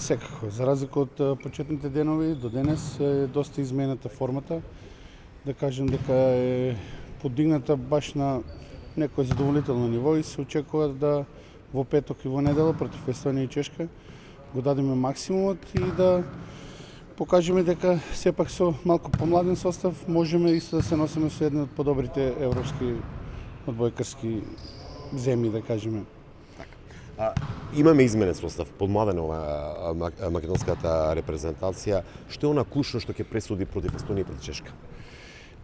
Секако, за разлика од почетните денови, до денес е доста измената формата. Да кажем дека е подигната баш на некое задоволително ниво и се очекува да во петок и во недела против Естонија и Чешка го дадеме максимумот и да покажеме дека сепак со малку помладен состав можеме исто да се носиме со една од подобрите европски одбојкарски земји, да кажеме. Имаме изменен состав, подмладена ова македонската репрезентација. Што е она клучно што ќе пресуди против Естонија и против Чешка?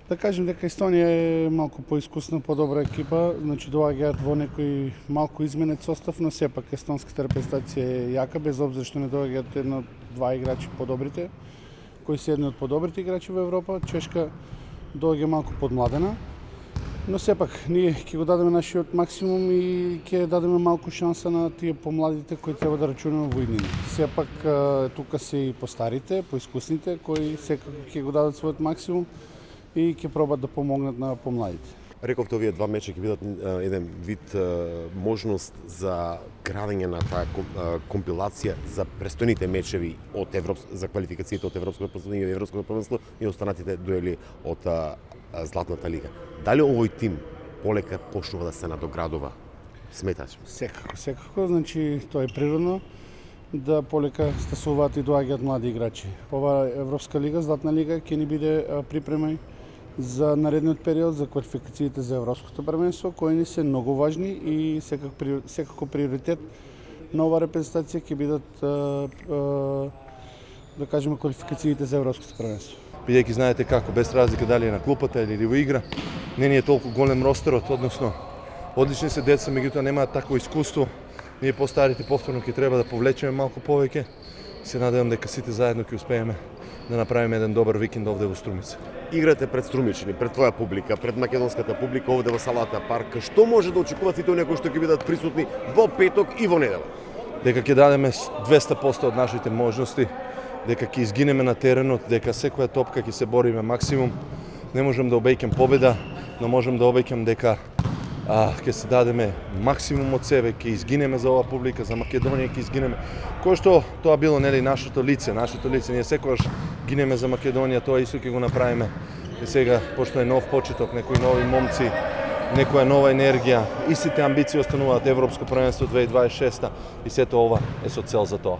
Да кажем дека Естонија е малку поискусна, подобра екипа, значи доаѓаат во некој малку изменет состав, но сепак естонската репрезентација е јака, без обзир што не доаѓаат два играчи подобрите, кои се едни од подобрите играчи во Европа. Чешка доаѓа малку подмладена, но сепак ние ќе го дадеме нашиот максимум и ќе дадеме малку шанса на тие помладите кои треба да рачунаме во иднина. Сепак тука се и постарите, поискусните, кои секако ќе го дадат својот максимум и ќе пробат да помогнат на помладите. Рековте, овие два меча ќе бидат еден вид можност за градење на таа компилација за престојните мечеви од за квалификациите од Европското првенство и Европското првенство и останатите дуели од Златната лига. Дали овој тим полека почнува да се надоградува? Сметаш? Секако, значи тоа е природно да полека стасуваат и доаѓаат млади играчи. Ова Европска лига, Златна лига ќе ни биде припрема за наредниот период за квалификациите за Европското првенство, кои ни се многу важни и секако приоритет на ова репрезентација ќе бидат да кажеме квалификациите за Европското првенство. Бидејќи знаете како, без разлика дали е на клупата или во игра, не ни е толку голем ростерот, односно одлични се деца, меѓутоа немаат такво искуство. Ние постарите повторно ќе треба да повлечеме малку повеќе. Се надевам дека сите заедно ќе успееме да направиме еден добар викенд овде во Струмица. Играте пред Струмичани, пред твоја публика, пред македонската публика овде во салата парк. Што може да очекуваат сите оние кои што ќе бидат присутни во петок и во недела? Дека ќе дадеме 200% од нашите можности, дека ќе изгинеме на теренот, дека секоја топка ќе се бориме максимум. Не можам да обеќам победа, но можам да обеќам дека ќе се дадеме максимум од себе, ќе изгинеме за оваа публика, за Македонија ќе изгинеме. Кој што тоа било нели нашето лице, ние секогаш гинеме за Македонија, тоа исто ќе го направиме. И сега, пошто е нов почеток, некои нови момци, некоја нова енергија, истите амбиции остануваат Европско првенство 2026 и сето ова е со цел за тоа.